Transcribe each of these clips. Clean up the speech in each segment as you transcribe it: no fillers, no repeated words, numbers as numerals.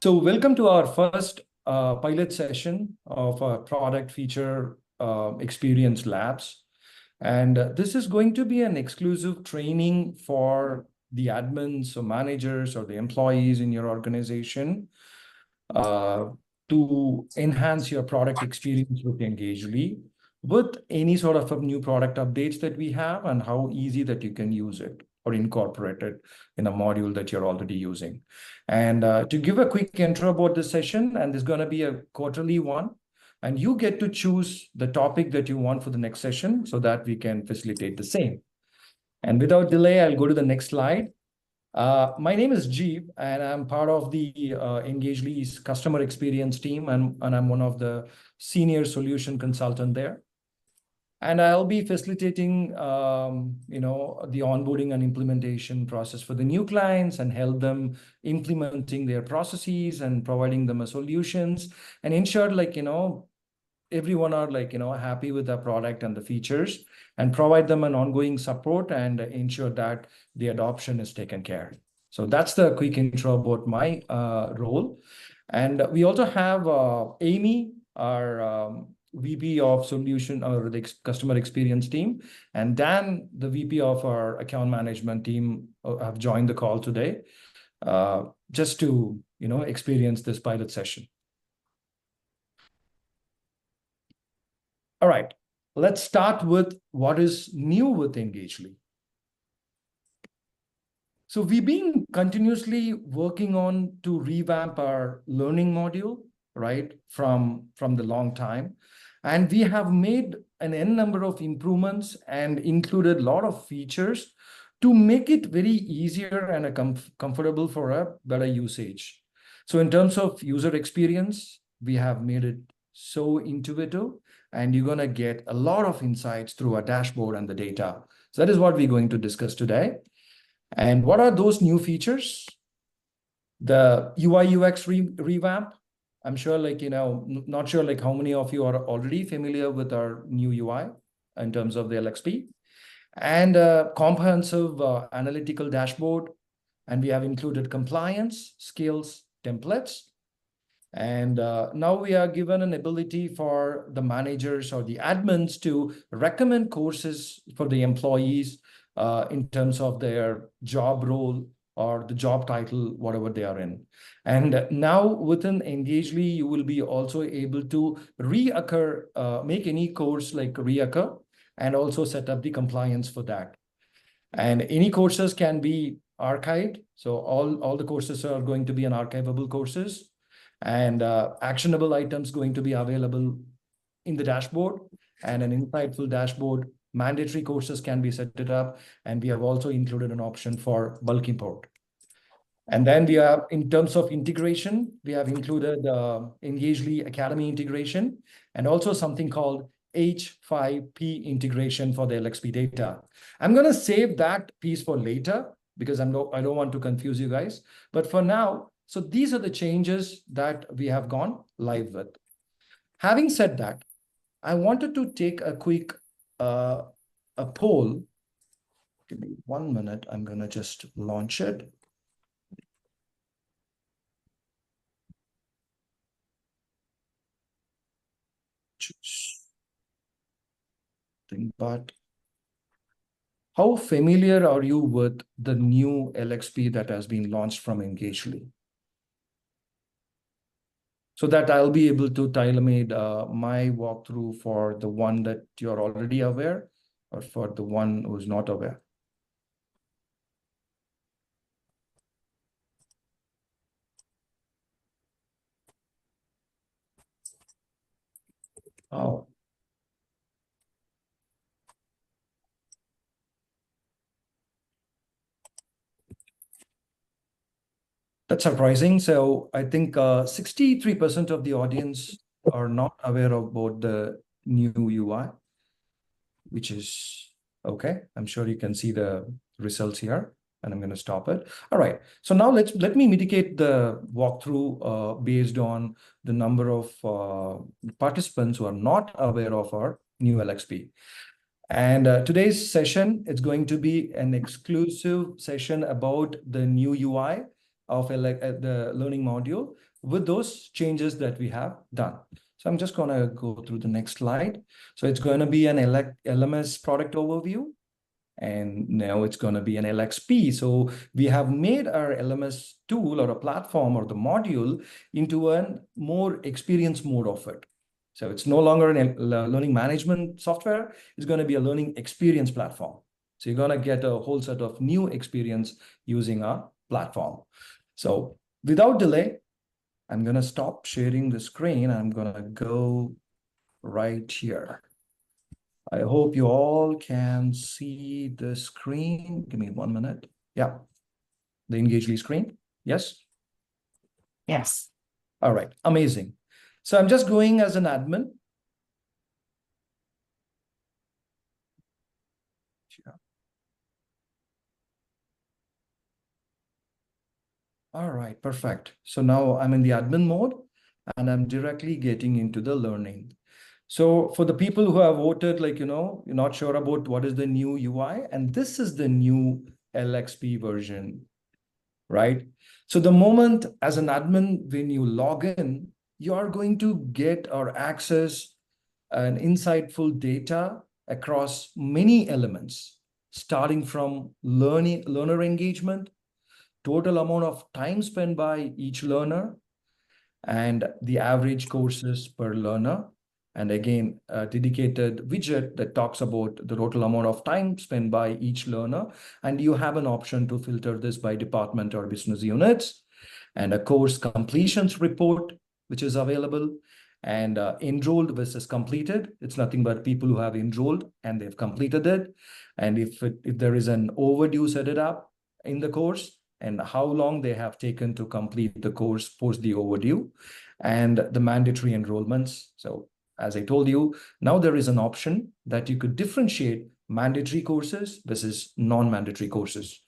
So welcome to our first pilot session of our product feature experience labs. And this is going to be an exclusive training for the admins or managers or the employees in your organization to enhance your product experience with Engagely, with any sort of a new product updates that we have and how easy that you can use it or incorporate it in a module that you're already using. And to give a quick intro about this session, and this is going to be a quarterly one, and you get to choose the topic that you want for the next session so that we can facilitate the same. And without delay, I'll go to the next slide. My name is Jeev, and I'm part of the Engagely's customer experience team, and I'm one of the senior solution consultant there. And I'll be facilitating, the onboarding and implementation process for the new clients and help them implementing their processes and providing them a solutions and ensure everyone are happy with the product and the features and provide them an ongoing support and ensure that the adoption is taken care. So that's the quick intro about my role. And we also have Amy, our VP of solution or the customer experience team, and Dan, the VP of our account management team, have joined the call today just to experience this pilot session. All right, let's start with what is new with Engagely. So we've been continuously working on to revamp our learning module, right, from the long time. And we have made an N number of improvements and included a lot of features to make it very easier and comfortable for a better usage. So in terms of user experience, we have made it so intuitive, and you're going to get a lot of insights through our dashboard and the data. So that is what we're going to discuss today. And what are those new features? The UI UX revamp. I'm sure not sure how many of you are already familiar with our new UI in terms of the LXP. And a comprehensive analytical dashboard. And we have included compliance, skills, templates. And now we are given an ability for the managers or the admins to recommend courses for the employees in terms of their job role or the job title, whatever they are in. And now within Engagely, you will be also able to make any course reoccur and also set up the compliance for that. And any courses can be archived. So all the courses are going to be an archivable courses, and actionable items going to be available in the dashboard, and an insightful dashboard. Mandatory courses can be set it up, and we have also included an option for bulk import. And then we have, in terms of integration, we have included Engagely Academy integration, and also something called H5P integration for the LXP data. I'm going to save that piece for later because I don't want to confuse you guys. But for now, so these are the changes that we have gone live with. Having said that, I wanted to take a quick a poll. Give me 1 minute. I'm going to just launch it. But how familiar are you with the new LXP that has been launched from Engagely? So that I'll be able to tailor-made my walkthrough for the one that you're already aware or for the one who's not aware. Oh. That's surprising. So I think 63% of the audience are not aware about the new UI, which is okay. I'm sure you can see the results here, and I'm going to stop it. All right. So now let me mitigate the walkthrough based on the number of participants who are not aware of our new LXP. And today's session, it's going to be an exclusive session about the new UI of the learning module, with those changes that we have done. So I'm just going to go through the next slide. So it's going to be an LMS product overview. And now it's going to be an LXP. So we have made our LMS tool or a platform or the module into a more experience mode of it. So it's no longer a learning management software. It's going to be a learning experience platform. So you're going to get a whole set of new experience using our platform. So without delay, I'm going to stop sharing the screen. I'm going to go right here. I hope you all can see the screen. Give me 1 minute. Yeah. The Engagely screen. Yes? Yes. All right. Amazing. So I'm just going as an admin. Yeah. All right. Perfect. So now I'm in the admin mode and I'm directly getting into the learning. So for the people who have voted, like, you're not sure about what is the new UI, and this is the new LXP version, right? So the moment as an admin, when you log in, you are going to get or access an insightful data across many elements, starting from learner engagement, total amount of time spent by each learner, and the average courses per learner. And again, a dedicated widget that talks about the total amount of time spent by each learner. And you have an option to filter this by department or business units, and a course completions report, which is available, and enrolled versus completed. It's nothing but people who have enrolled and they've completed it. And if there is an overdue set it up in the course, and how long they have taken to complete the course post the overdue, and the mandatory enrollments. So as I told you, now there is an option that you could differentiate mandatory courses versus non-mandatory courses.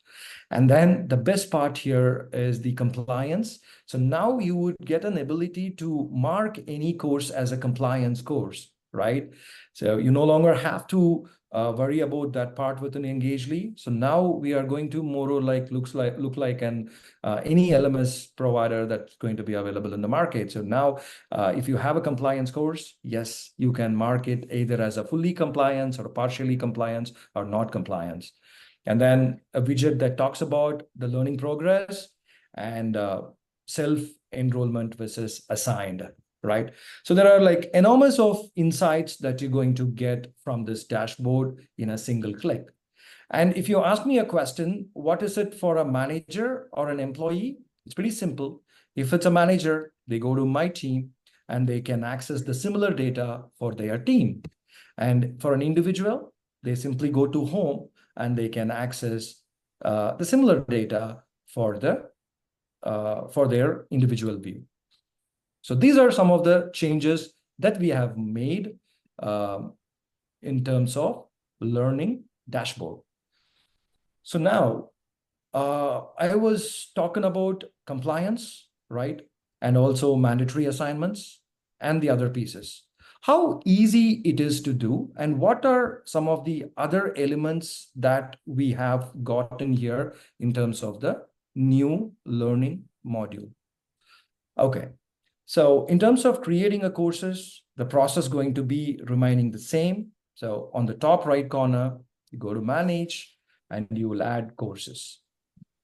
And then the best part here is the compliance. So now you would get an ability to mark any course as a compliance course, right? So you no longer have to worry about that part within Engagely. So now we are going to more or like look like an any LMS provider that's going to be available in the market. So now if you have a compliance course, yes, you can mark it either as a fully compliance or a partially compliance or not compliance. And then a widget that talks about the learning progress and self-enrollment versus assigned, right? So there are like enormous of insights that you're going to get from this dashboard in a single click. And if you ask me a question, what is it for a manager or an employee? It's pretty simple. If it's a manager, they go to My Team and they can access the similar data for their team. And for an individual, they simply go to Home and they can access the similar data for their individual view. So these are some of the changes that we have made in terms of learning dashboard. So now I was talking about compliance, right? And also mandatory assignments and the other pieces. How easy it is to do, and what are some of the other elements that we have gotten here in terms of the new learning module. Okay, so in terms of creating a courses, the process going to be remaining the same. So on the top right corner, you go to manage and you will add courses.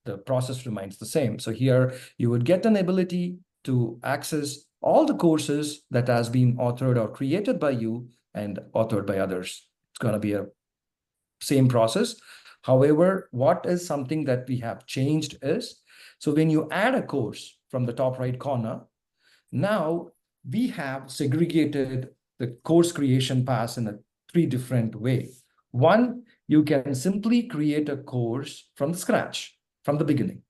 The process remains the same. So here you would get an ability to access all the courses that has been authored or created by you and authored by others. It's going to be a same process. However, what is something that we have changed is, so when you add a course from the top right corner, now we have segregated the course creation paths in a 3 different ways. One, you can simply create a course from scratch, from the beginning.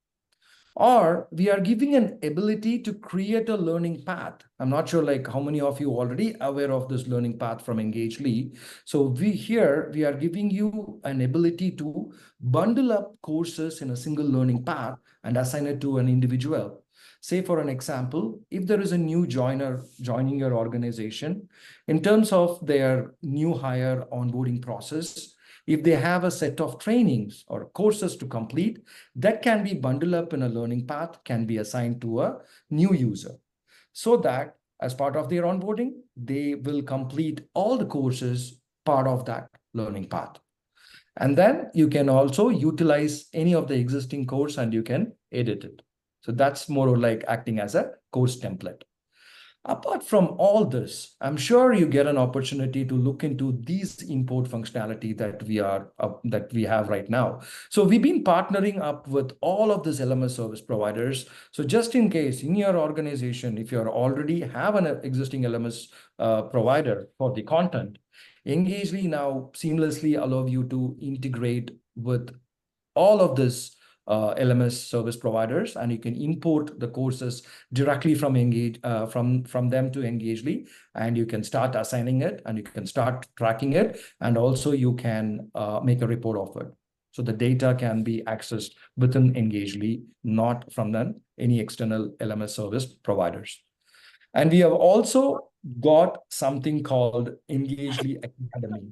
Or we are giving an ability to create a learning path. I'm not sure like how many of you already aware of this learning path from Engagely. So we are giving you an ability to bundle up courses in a single learning path and assign it to an individual. Say for an example, if there is a new joiner joining your organization, in terms of their new hire onboarding process, if they have a set of trainings or courses to complete, that can be bundled up in a learning path, can be assigned to a new user. so that as part of their onboarding, they will complete all the courses part of that learning path. And then you can also utilize any of the existing course and you can edit it. So that's more or like acting as a course template. Apart from all this, I'm sure you get an opportunity to look into these import functionality that we have right now. So we've been partnering up with all of these LMS service providers. So just in case in your organization, if you already have an existing LMS provider for the content, Engagely now seamlessly allow you to integrate with all of this LMS service providers, and you can import the courses directly from from them to Engagely, and you can start assigning it, and you can start tracking it, and also you can make a report of it. So the data can be accessed within Engagely, not from any external LMS service providers. And we have also got something called Engagely Academy.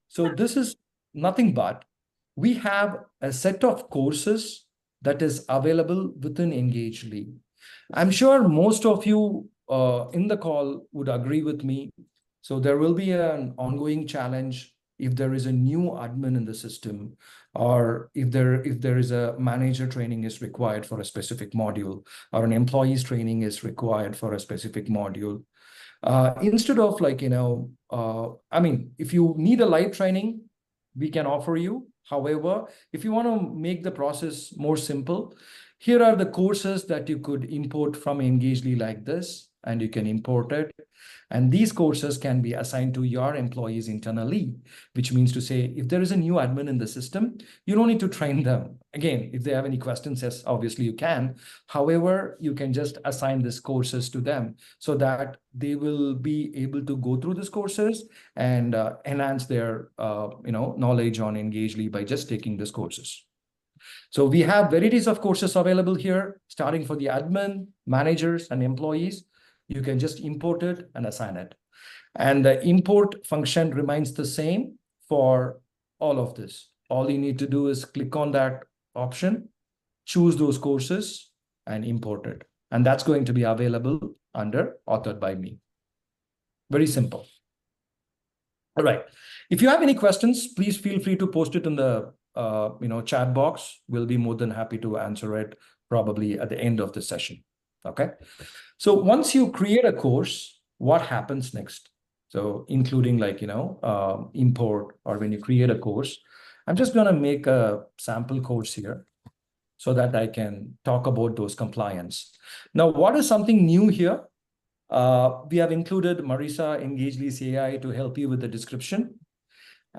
So this is nothing but we have a set of courses that is available within Engagely. I'm sure most of you in the call would agree with me. So there will be an ongoing challenge if there is a new admin in the system, or if there is a manager training is required for a specific module, or an employee's training is required for a specific module. Instead of if you need a live training, we can offer you. However, if you want to make the process more simple, here are the courses that you could import from Engagely like this, and you can import it. And these courses can be assigned to your employees internally, which means to say, if there is a new admin in the system, you don't need to train them. Again, if they have any questions, yes, obviously you can. However, you can just assign these courses to them so that they will be able to go through these courses and enhance their knowledge on Engagely by just taking these courses. So we have varieties of courses available here, starting for the admin, managers, and employees. You can just import it and assign it. And the import function remains the same for all of this. All you need to do is click on that option, choose those courses, and import it. And that's going to be available under Authored by Me. Very simple. All right. If you have any questions, please feel free to post it in the chat box. We'll be more than happy to answer it probably at the end of the session. Okay. So once you create a course, what happens next? So including import, or when you create a course, I'm just going to make a sample course here so that I can talk about those compliance. Now, what is something new here? We have included Marisa Engagely's AI to help you with the description,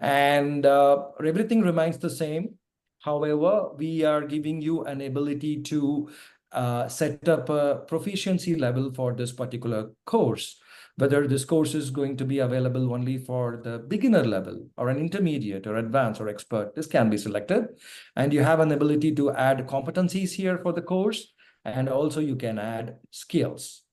and everything remains the same. However, we are giving you an ability to set up a proficiency level for this particular course, whether this course is going to be available only for the beginner level, or an intermediate, or advanced, or expert. This can be selected, and you have an ability to add competencies here for the course, and also you can add skills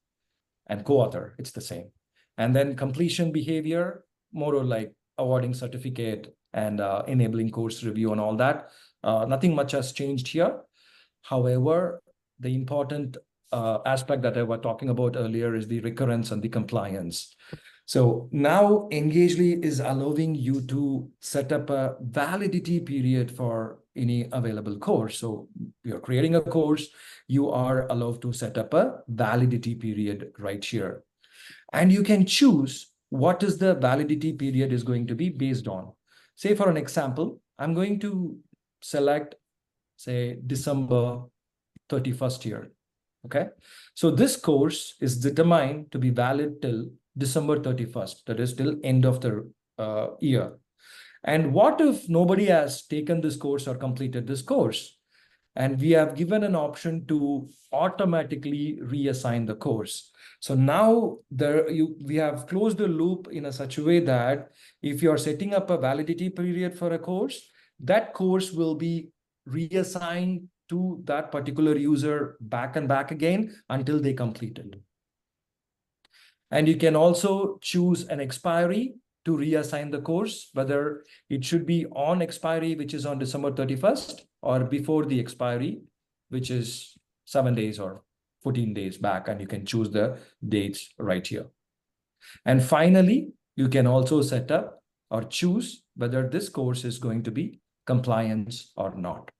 and co-author. It's the same. And then completion behavior, more or like awarding certificate and enabling course review and all that. Nothing much has changed here. However, the important aspect that I was talking about earlier is the recurrence and the compliance. So now Engagely is allowing you to set up a validity period for any available course. So you're creating a course, you are allowed to set up a validity period right here. And you can choose what is the validity period is going to be based on. Say for an example, I'm going to select, say, December 31st here. Okay. So this course is determined to be valid till December 31st, that is till end of the year. And what if nobody has taken this course or completed this course? And we have given an option to automatically reassign the course. So now we have closed the loop in a such a way that if you're setting up a validity period for a course, that course will be reassigned to that particular user back and back again until they complete it. And you can also choose an expiry to reassign the course, whether it should be on expiry, which is on December 31st, or before the expiry, which is 7 days or 14 days back, and you can choose the dates right here. And finally, you can also set up or choose whether this course is going to be compliance or not.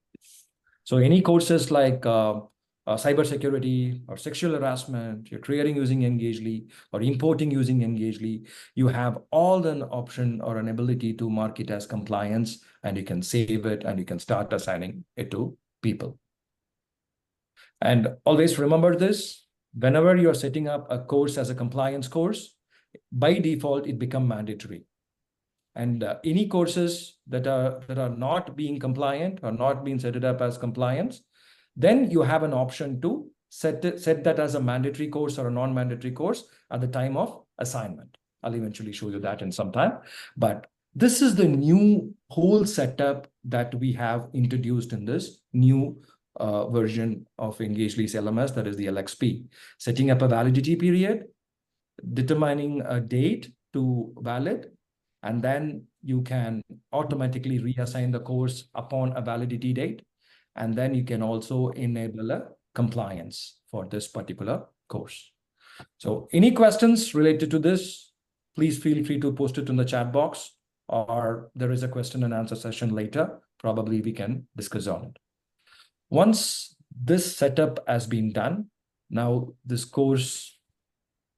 So any courses like cybersecurity or sexual harassment, you're creating using Engagely or importing using Engagely, you have all an option or an ability to mark it as compliance, and you can save it and you can start assigning it to people. And always remember this, whenever you're setting up a course as a compliance course, by default, it becomes mandatory. And any courses that are not being compliant or not being set it up as compliance, then you have an option to set that as a mandatory course or a non-mandatory course at the time of assignment. I'll eventually show you that in some time. But this is the new whole setup that we have introduced in this new version of Engagely's LMS, that is the LXP. Setting up a validity period, determining a date to valid, and then you can automatically reassign the course upon a validity date. And then you can also enable a compliance for this particular course. So any questions related to this, please feel free to post it in the chat box, or there is a question and answer session later. Probably we can discuss on it. Once this setup has been done, now this course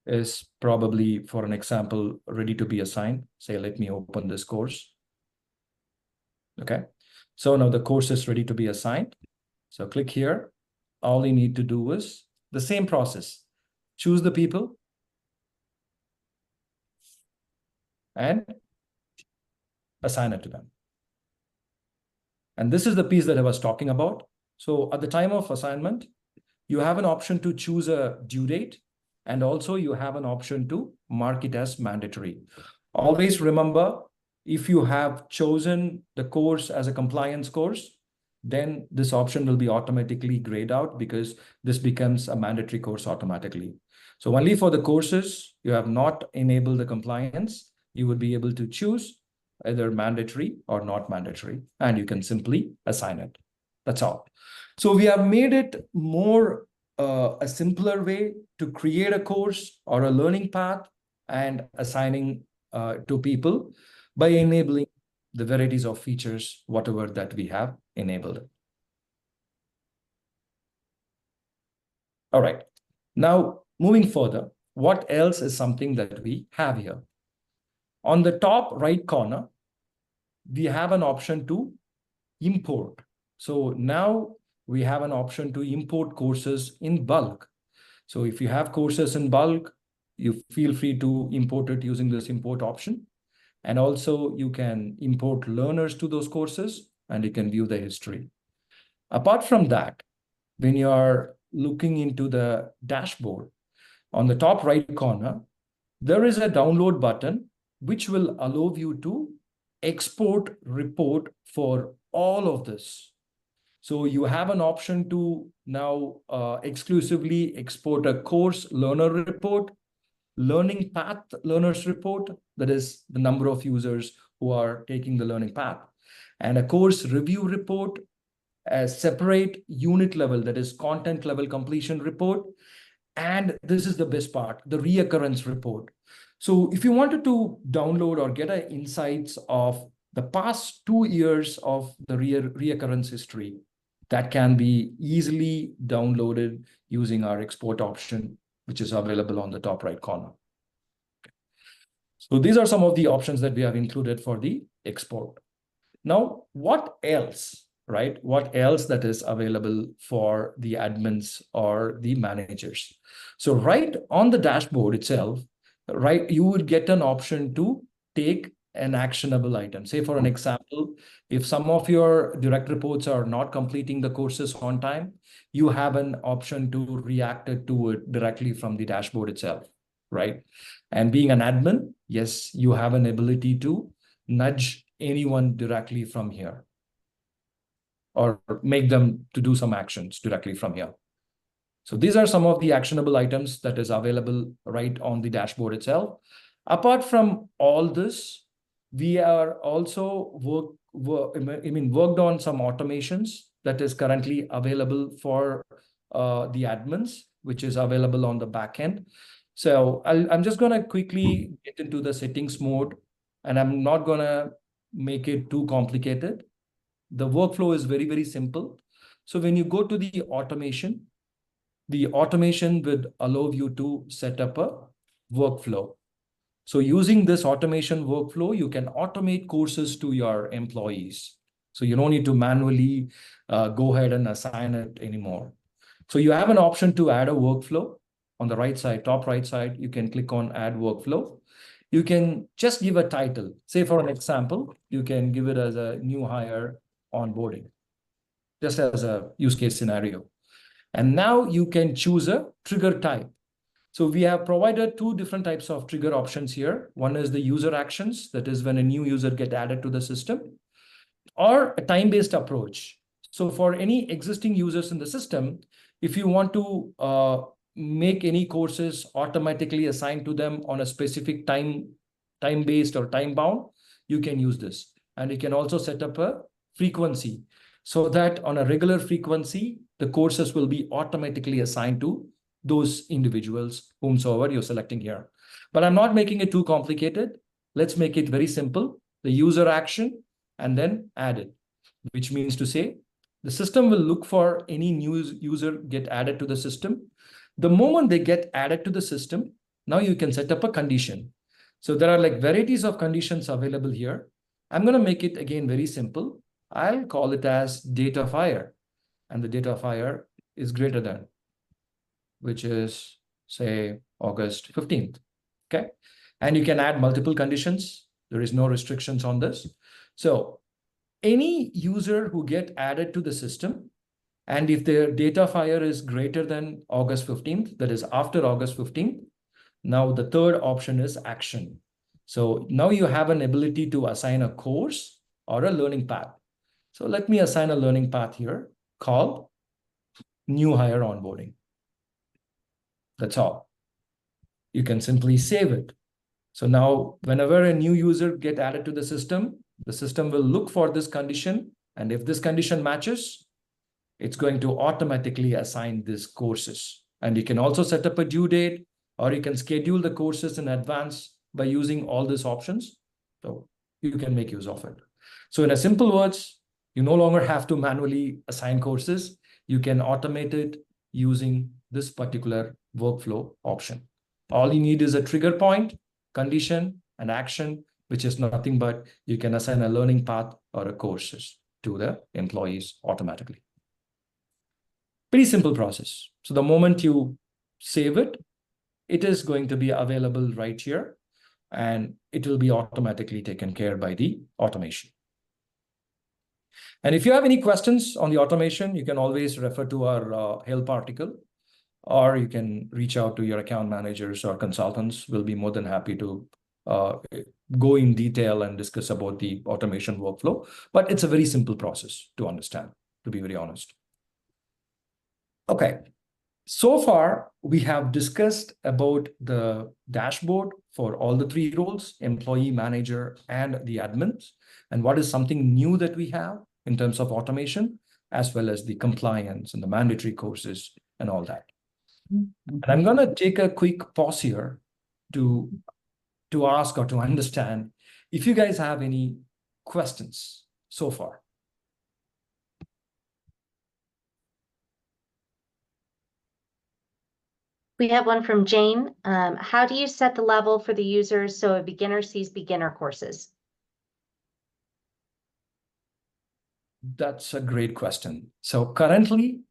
is probably, for an example, ready to be assigned. Say, let me open this course. Okay. So now the course is ready to be assigned. So click here. All you need to do is the same process. Choose the people and assign it to them. And this is the piece that I was talking about. So at the time of assignment, you have an option to choose a due date, and also you have an option to mark it as mandatory. Always remember, if you have chosen the course as a compliance course, then this option will be automatically grayed out because this becomes a mandatory course automatically. So only for the courses you have not enabled the compliance, you would be able to choose either mandatory or not mandatory, and you can simply assign it. That's all. So we have made it more a simpler way to create a course or a learning path and assigning to people by enabling the varieties of features, whatever that we have enabled. All right. Now, moving further, what else is something that we have here? On the top right corner, we have an option to import. So now we have an option to import courses in bulk. So if you have courses in bulk, you feel free to import it using this import option. And also you can import learners to those courses and you can view the history. Apart from that, when you are looking into the dashboard, on the top right corner, there is a download button which will allow you to export report for all of this. So you have an option to now exclusively export a course learner report, learning path learners report, that is the number of users who are taking the learning path, and a course review report, a separate unit level, that is content level completion report. And this is the best part, the reoccurrence report. So if you wanted to download or get insights of the past 2 years of the reoccurrence history, that can be easily downloaded using our export option, which is available on the top right corner. So these are some of the options that we have included for the export. Now, what else, right? What else that is available for the admins or the managers? So right on the dashboard itself, right, you would get an option to take an actionable item. Say, for an example, if some of your direct reports are not completing the courses on time, you have an option to react to it directly from the dashboard itself, right? And being an admin, yes, you have an ability to nudge anyone directly from here or make them to do some actions directly from here. So these are some of the actionable items that is available right on the dashboard itself. Apart from all this, we are also worked on some automations that is currently available for the admins, which is available on the back end. So I'm just going to quickly get into the settings mode, and I'm not going to make it too complicated. The workflow is very, very simple. So when you go to the automation would allow you to set up a workflow. So using this automation workflow, you can automate courses to your employees. So you don't need to manually go ahead and assign it anymore. So you have an option to add a workflow on the right side, top right side. You can click on add workflow. You can just give a title. Say for an example, you can give it as a new hire onboarding, just as a use case scenario. And now you can choose a trigger type. So we have provided two different types of trigger options here. One is the user actions, that is when a new user get added to the system, or a time-based approach. So for any existing users in the system, if you want to make any courses automatically assigned to them on a specific time-based or time-bound, you can use this. And you can also set up a frequency so that on a regular frequency, the courses will be automatically assigned to those individuals, whomsoever you're selecting here. But I'm not making it too complicated. Let's make it very simple. The user action, and then add it, which means to say the system will look for any new user get added to the system. The moment they get added to the system, now you can set up a condition. So there are like varieties of conditions available here. I'm going to make it again very simple. I'll call it as date of hire, and the date of hire is greater than, which is say August 15th. Okay. And you can add multiple conditions. There is no restrictions on this. So any user who get added to the system, and if their date of hire is greater than August 15th, that is after August 15th, now the third option is action. So now you have an ability to assign a course or a learning path. So let me assign a learning path here called new hire onboarding. That's all. You can simply save it. So now whenever a new user get added to the system will look for this condition. And if this condition matches, it's going to automatically assign these courses. And you can also set up a due date, or you can schedule the courses in advance by using all these options. So you can make use of it. So in a simple words, you no longer have to manually assign courses. You can automate it using this particular workflow option. All you need is a trigger point, condition, and action, which is nothing but you can assign a learning path or a courses to the employees automatically. Pretty simple process. So the moment you save it, it is going to be available right here, and it will be automatically taken care by the automation. And if you have any questions on the automation, you can always refer to our help article, or you can reach out to your account managers or consultants. We'll be more than happy to go in detail and discuss about the automation workflow. But it's a very simple process to understand, to be very honest. Okay. So far, we have discussed about the dashboard for all the three roles, employee, manager, and the admins, and what is something new that we have in terms of automation, as well as the compliance and the mandatory courses and all that. And I'm going to take a quick pause here to ask or to understand if you guys have any questions so far. We have one from Jane. How do you set the level for the users so a beginner sees beginner courses? That's a great question. So currently,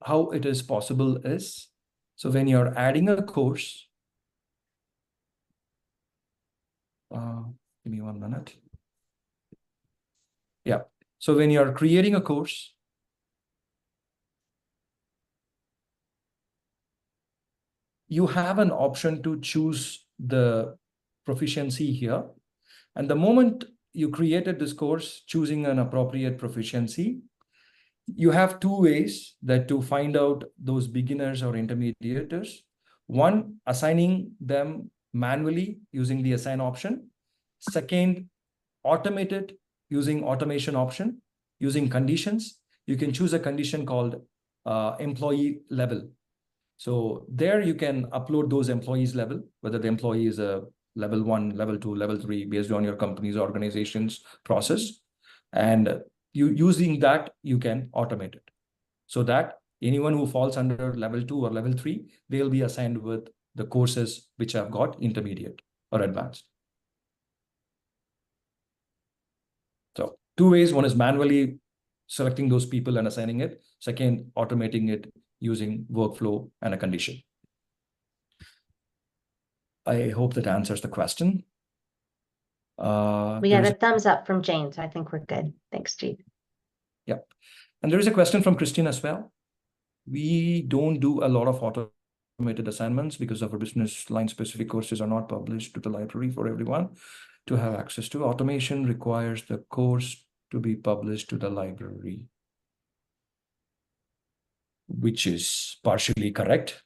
how it is possible is, so when you're adding a course, give me 1 minute. Yeah. So when you're creating a course, you have an option to choose the proficiency here. And the moment you created this course, choosing an appropriate proficiency, you have two ways that to find out those beginners or intermediates. One, assigning them manually using the assign option. Second, automated using automation option, using conditions. You can choose a condition called employee level. So there you can upload those employees level, whether the employee is a level 1, level 2, level 3, based on your company's organization's process. And using that, you can automate it so that anyone who falls under level 2 or level 3, they'll be assigned with the courses which have got intermediate or advanced. So 2 ways. One is manually selecting those people and assigning it. Second, automating it using workflow and a condition. I hope that answers the question. We got a thumbs up from Jane, so I think we're good. Thanks, Jeet. Yep. And there is a question from Christine as well. We don't do a lot of automated assignments because our business line specific courses are not published to the library for everyone to have access to. Automation requires the course to be published to the library, which is partially correct.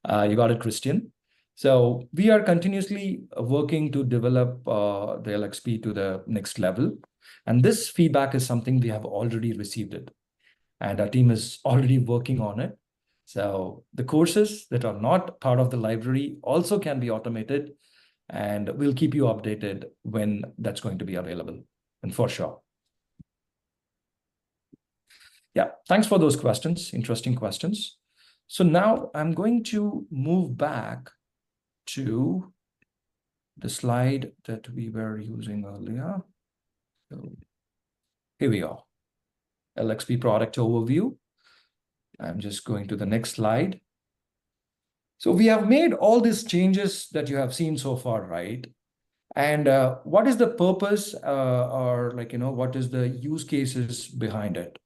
You got it, Christian. So we are continuously working to develop the LXP to the next level. And this feedback is something we have already received it. And our team is already working on it. So the courses that are not part of the library also can be automated. And we'll keep you updated when that's going to be available, and for sure. Yeah, thanks for those questions, interesting questions. So now I'm going to move back to the slide that we were using earlier. So here we are, LXP product overview. I'm just going to the next slide. So we have made all these changes that you have seen so far, right? And what is the purpose or what is the use cases behind it?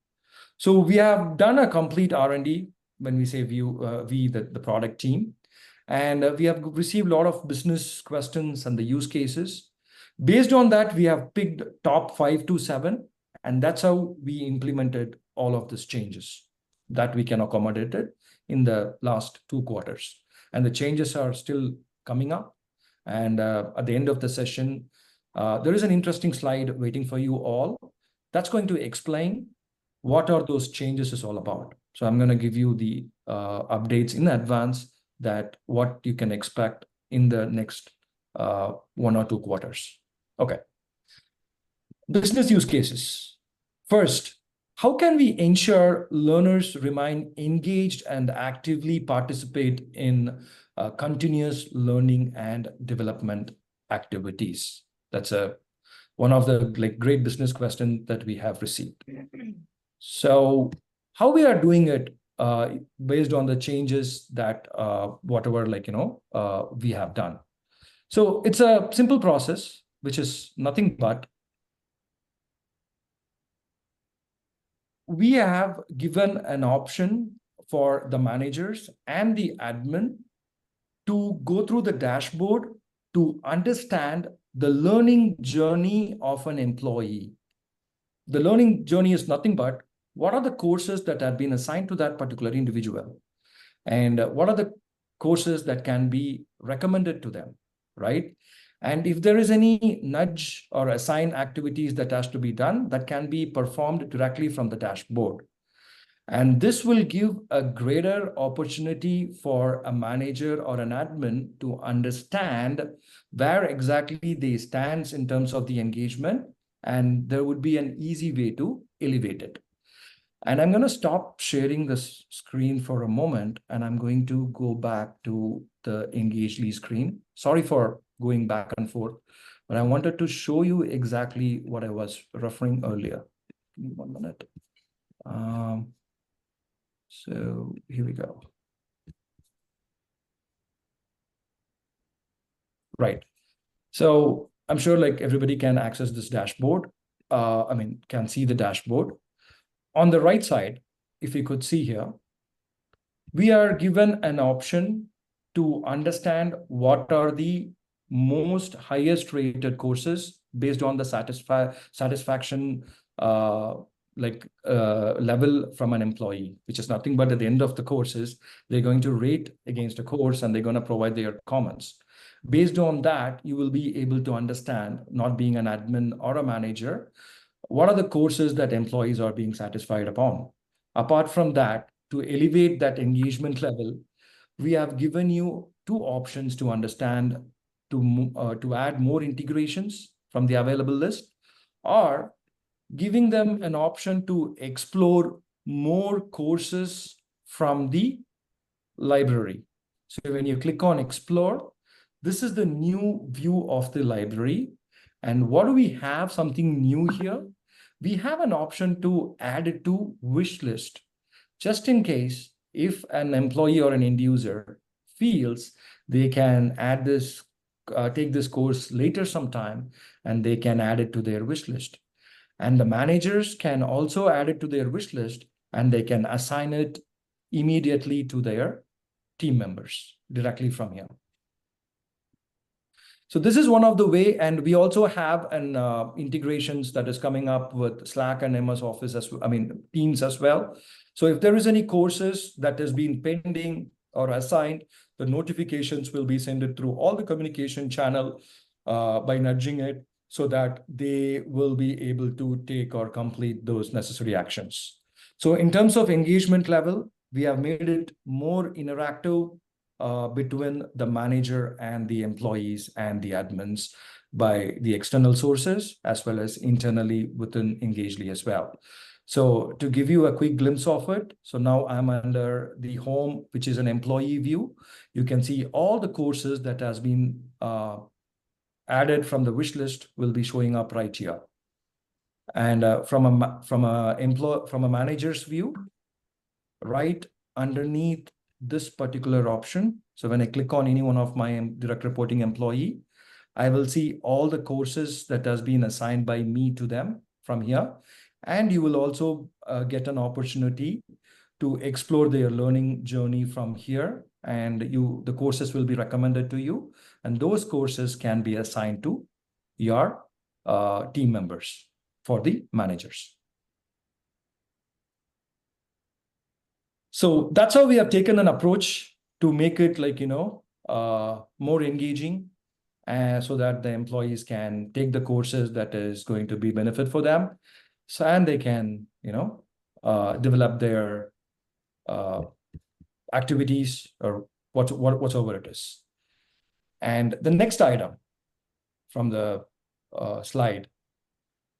So we have done a complete R&D when we say the product team. And we have received a lot of business questions and the use cases. Based on that, we have picked top 5 to 7. And that's how we implemented all of these changes that we can accommodate it in the last 2 quarters. And the changes are still coming up. And at the end of the session, there is an interesting slide waiting for you all. That's going to explain what are those changes is all about. So I'm going to give you the updates in advance that what you can expect in the next 1 or 2 quarters. Okay. Business use cases. First, how can we ensure learners remain engaged and actively participate in continuous learning and development activities? That's one of the great business questions that we have received. So how we are doing it based on the changes that we have done. So it's a simple process, which is nothing but we have given an option for the managers and the admin to go through the dashboard to understand the learning journey of an employee. The learning journey is nothing but what are the courses that have been assigned to that particular individual, and what are the courses that can be recommended to them, right? And if there is any nudge or assign activities that has to be done, that can be performed directly from the dashboard. And this will give a greater opportunity for a manager or an admin to understand where exactly they stand in terms of the engagement, and there would be an easy way to elevate it. And I'm going to stop sharing this screen for a moment, and I'm going to go back to the Engagely screen. Sorry for going back and forth, but I wanted to show you exactly what I was referring earlier. Give me 1 minute. So here we go. Right. So I'm sure everybody can access this dashboard. Can see the dashboard. On the right side, if you could see here, we are given an option to understand what are the most highest rated courses based on the satisfaction level from an employee, which is nothing but at the end of the courses, they're going to rate against a course and they're going to provide their comments. Based on that, you will be able to understand, not being an admin or a manager, what are the courses that employees are being satisfied upon. Apart from that, to elevate that engagement level, we have given you two options to understand, to add more integrations from the available list, or giving them an option to explore more courses from the library. So when you click on explore, this is the new view of the library. And what do we have? Something new here. We have an option to add it to wish list, just in case if an employee or an end user feels they can add this, take this course later sometime, and they can add it to their wish list. And the managers can also add it to their wish list, and they can assign it immediately to their team members directly from here. So this is one of the way, and we also have an integrations that is coming up with Slack and MS Office Teams as well. So if there is any courses that has been pending or assigned, the notifications will be sent through all the communication channel by nudging it, so that they will be able to take or complete those necessary actions. So in terms of engagement level, we have made it more interactive between the manager and the employees and the admins by the external sources, as well as internally within Engagely as well. So to give you a quick glimpse of it, so now I'm under the home, which is an employee view. You can see all the courses that has been added from the wish list will be showing up right here. And from a manager's view, right underneath this particular option, so when I click on any one of my direct reporting employee, I will see all the courses that has been assigned by me to them from here. And you will also get an opportunity to explore their learning journey from here, and the courses will be recommended to you, and those courses can be assigned to your team members for the managers. So that's how we have taken an approach to make it more engaging, so that the employees can take the courses that is going to be benefit for them, and they can develop their activities or whatever it is. And the next item from the slide: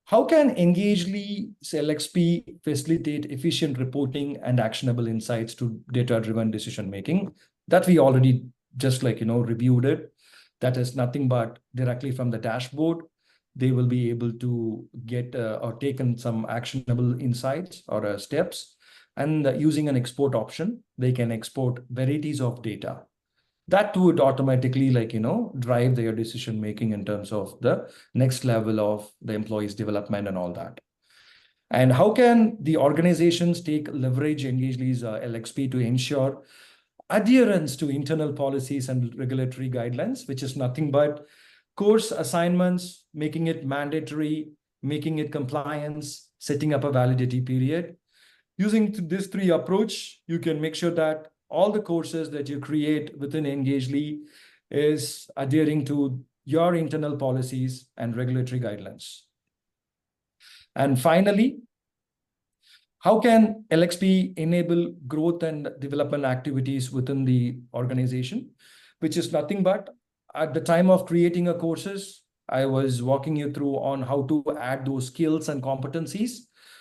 how can Engagely's LXP facilitate efficient reporting and actionable insights to data-driven decision-making? That we already just reviewed it. That is nothing but directly from the dashboard, they will be able to get or take in some actionable insights or steps. And using an export option, they can export varieties of data. That would automatically drive their decision making in terms of the next level of the employees' development and all that. And how can the organizations leverage Engagely's LXP to ensure adherence to internal policies and regulatory guidelines, which is nothing but course assignments, making it mandatory, making it compliance, setting up a validity period. Using this three approach, you can make sure that all the courses that you create within Engagely is adhering to your internal policies and regulatory guidelines. And finally, how can LXP enable growth and development activities within the organization, which is nothing but at the time of creating a courses, I was walking you through on how to add those skills and competencies.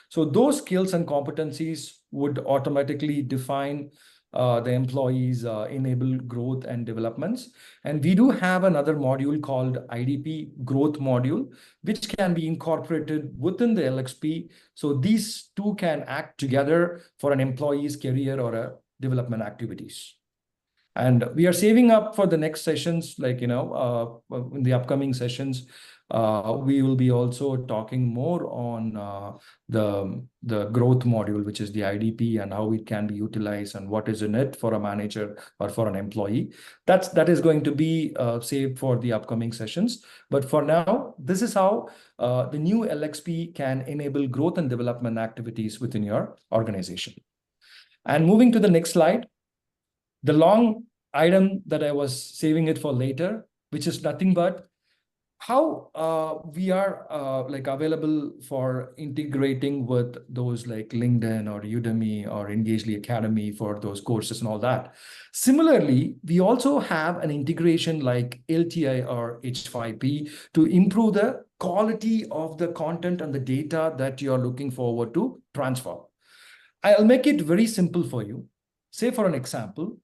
So those skills and competencies would automatically define the employees' enable growth and developments. And we do have another module called IDP growth module, which can be incorporated within the LXP. So these two can act together for an employee's career or a development activities. And we are saving up for the next sessions, in the upcoming sessions, we will be also talking more on the growth module, which is the IDP, and how it can be utilized and what is in it for a manager or for an employee. That is going to be saved for the upcoming sessions. But for now, this is how the new LXP can enable growth and development activities within your organization. And moving to the next slide, the long item that I was saving it for later, which is nothing but how we are like available for integrating with those like LinkedIn or Udemy or Engagely Academy for those courses and all that. Similarly, we also have an integration like LTI or H5P to improve the quality of the content and the data that you are looking forward to transfer. I'll make it very simple for you. Say for an example,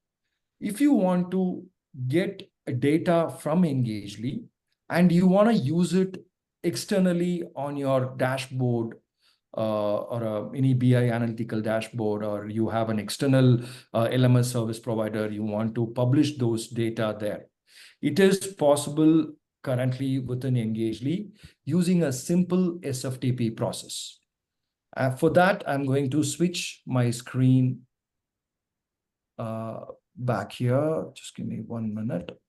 if you want to get data from Engagely and you want to use it externally on your dashboard or any BI analytical dashboard, or you have an external LMS service provider, you want to publish those data there. It is possible currently within Engagely using a simple SFTP process. For that, I'm going to switch my screen back here. Just give me 1 minute.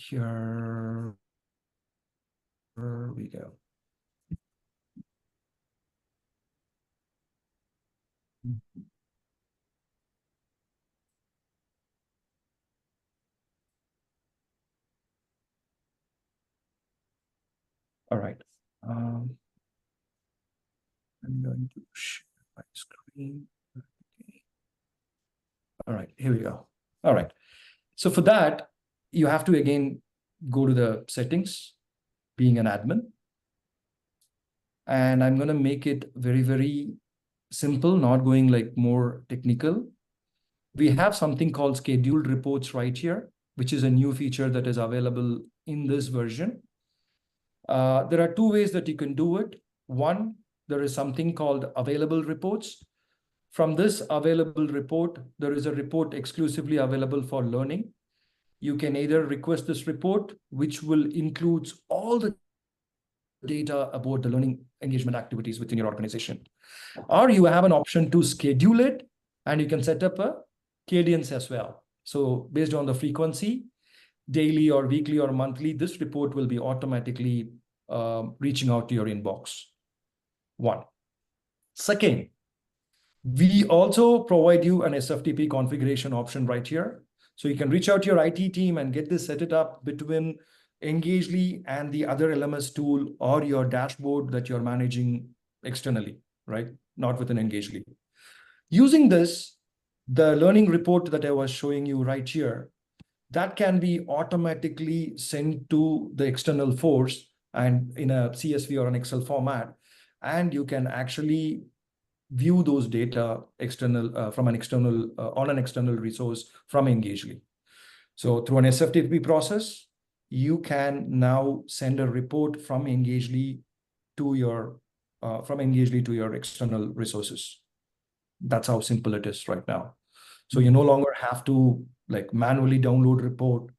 Here we go. All right. I'm going to share my screen. Okay. All right, here we go. All right. So for that, you have to again go to the settings, being an admin. And I'm going to make it very, very simple, not going like more technical. We have something called scheduled reports right here, which is a new feature that is available in this version. There are two ways that you can do it. One, there is something called available reports. From this available report, there is a report exclusively available for learning. You can either request this report, which will include all the data about the learning engagement activities within your organization. Or you have an option to schedule it, and you can set up a cadence as well. So based on the frequency, daily or weekly or monthly, this report will be automatically reaching out to your inbox. One. Second, we also provide you an SFTP configuration option right here. So you can reach out to your IT team and get this set it up between Engagely and the other LMS tool or your dashboard that you're managing externally, right? Not within Engagely. Using this, the learning report that I was showing you right here, that can be automatically sent to the external force and in a CSV or an Excel format. And you can actually view those data external from an external on an external resource from Engagely. So through an SFTP process, you can now send a report from Engagely to your external resources. That's how simple it is right now. So you no longer have to like manually download report,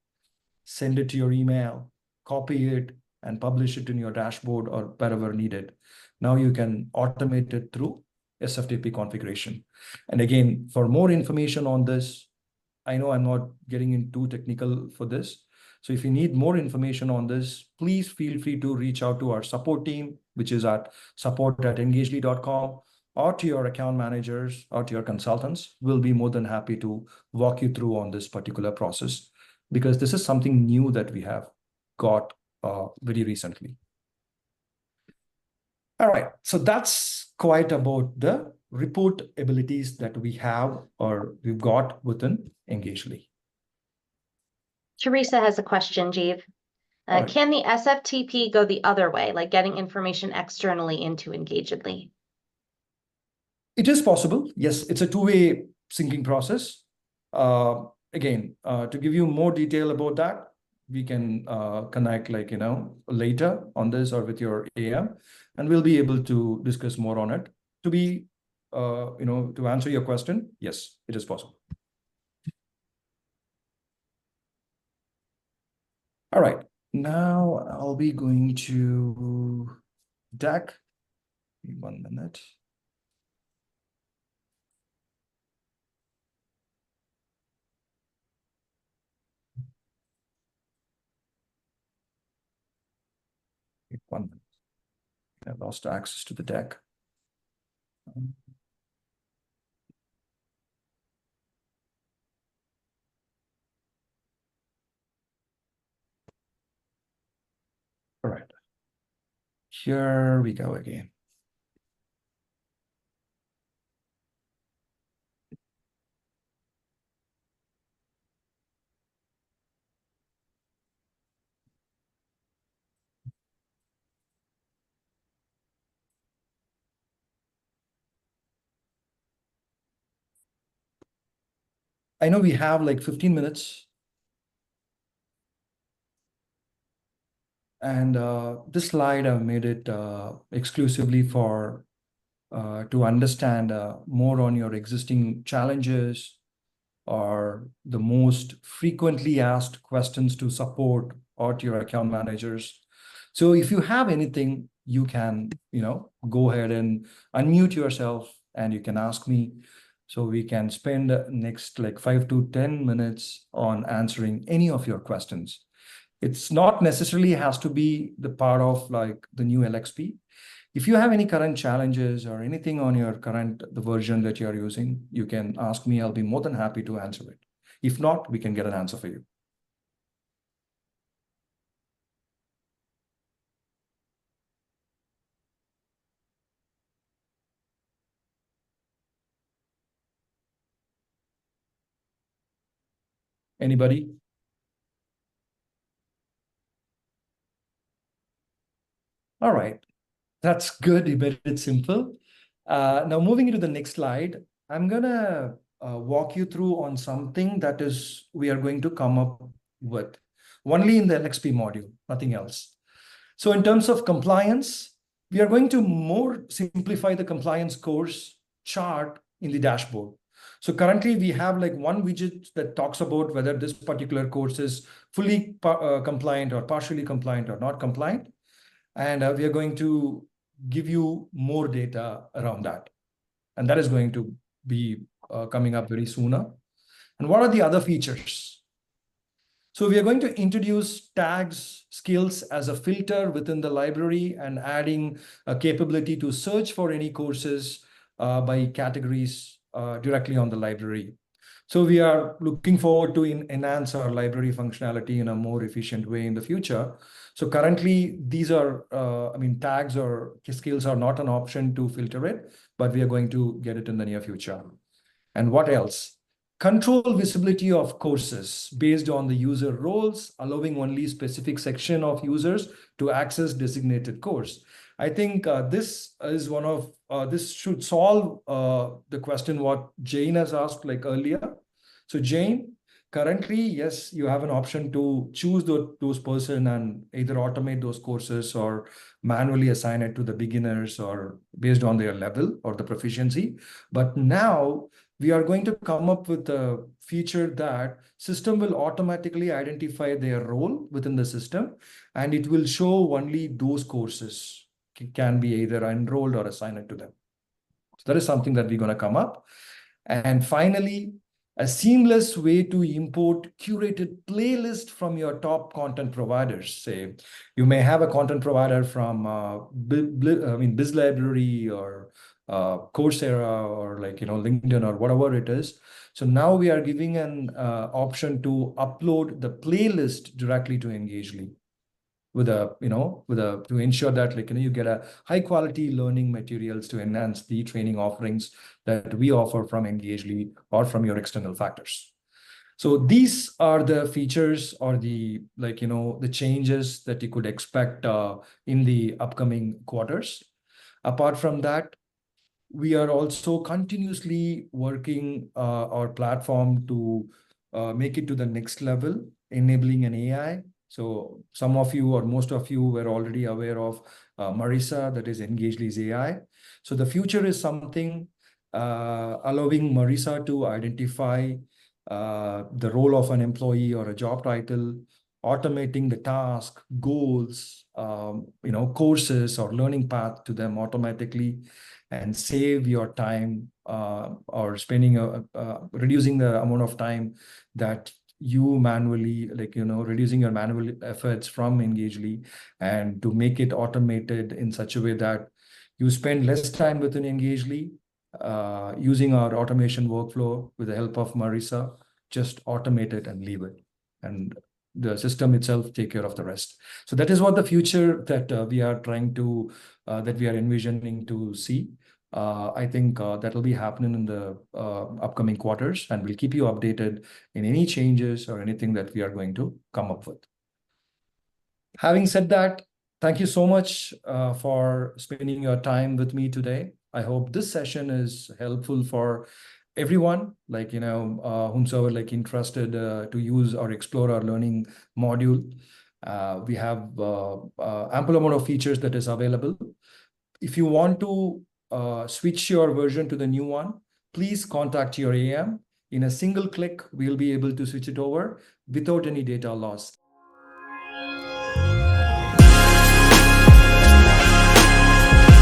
send it to your email, copy it, and publish it in your dashboard or wherever needed. Now you can automate it through SFTP configuration. And again, for more information on this, I know I'm not getting into technical for this. So if you need more information on this, please feel free to reach out to our support team, which is at support@engagely.com, or to your account managers or to your consultants. We'll be more than happy to walk you through on this particular process, because this is something new that we have got very recently. All right, so that's quite about the report abilities that we have or we've got within Engagely. Teresa has a question, Jeev. Right. Can the SFTP go the other way, like getting information externally into Engagedly? It is possible. Yes, it's a two-way syncing process. Again, to give you more detail about that, we can connect later on this or with your AM, and we'll be able to discuss more on it. To answer your question, yes, it is possible. All right, now I'll be going to deck. 1 minute. Wait 1 minute. I lost access to the deck. Here we go again. I know we have like 15 minutes. And this slide, I've made it exclusively for to understand more on your existing challenges or the most frequently asked questions to support or to your account managers. So if you have anything, you can, go ahead and unmute yourself and you can ask me. So we can spend next like 5 to 10 minutes on answering any of your questions. It's not necessarily has to be the part of like the new LXP. If you have any current challenges or anything on your the version that you're using, you can ask me. I'll be more than happy to answer it. If not, we can get an answer for you. Anybody? All right. That's good. You made it simple. Now moving into the next slide, I'm gonna walk you through on something that is we are going to come up with only in the LXP module, nothing else. So in terms of compliance, we are going to more simplify the compliance course chart in the dashboard. So currently we have like one widget that talks about whether this particular course is fully compliant or partially compliant or not compliant. And we are going to give you more data around that. And that is going to be coming up very sooner. And what are the other features? So we are going to introduce tags skills as a filter within the library and adding a capability to search for any courses by categories directly on the library. So we are looking forward to enhance our library functionality in a more efficient way in the future. So currently, these are, tags or skills are not an option to filter it, but we are going to get it in the near future. And what else? Control visibility of courses based on the user roles, allowing only specific section of users to access designated course. I think this is one of, this should solve the question what Jane has asked like earlier. So Jane, currently, yes, you have an option to choose those person and either automate those courses or manually assign it to the beginners or based on their level or the proficiency. But now we are going to come up with a feature that system will automatically identify their role within the system, and it will show only those courses can be either enrolled or assigned to them. So that is something that we're going to come up. And finally, a seamless way to import curated playlist from your top content providers. Say you may have a content provider from BizLibrary or Coursera or LinkedIn or whatever it is. So now we are giving an option to upload the playlist directly to Engagely to ensure that you get a high quality learning materials to enhance the training offerings that we offer from Engagely or from your external factors. So these are the features or the the changes that you could expect in the upcoming quarters. Apart from that, we are also continuously working our platform to make it to the next level, enabling an AI. So some of you or most of you were already aware of Marisa, that is Engagely's AI. So the future is something allowing Marisa to identify the role of an employee or a job title, automating the task, goals, courses or learning path to them automatically, and save your time or spending reducing the amount of time that you manually reducing your manual efforts from Engagely, and to make it automated in such a way that you spend less time within Engagely using our automation workflow with the help of Marisa. Just automate it and leave it. And the system itself take care of the rest. So that is what the future that we are trying to, that we are envisioning to see. I think that will be happening in the upcoming quarters, and we'll keep you updated in any changes or anything that we are going to come up with. Having said that, thank you so much for spending your time with me today. I hope this session is helpful for everyone, like, whomsoever like interested to use or explore our learning module. We have ample amount of features that is available. If you want to switch your version to the new one, please contact your AM. In a single click, we'll be able to switch it over without any data loss.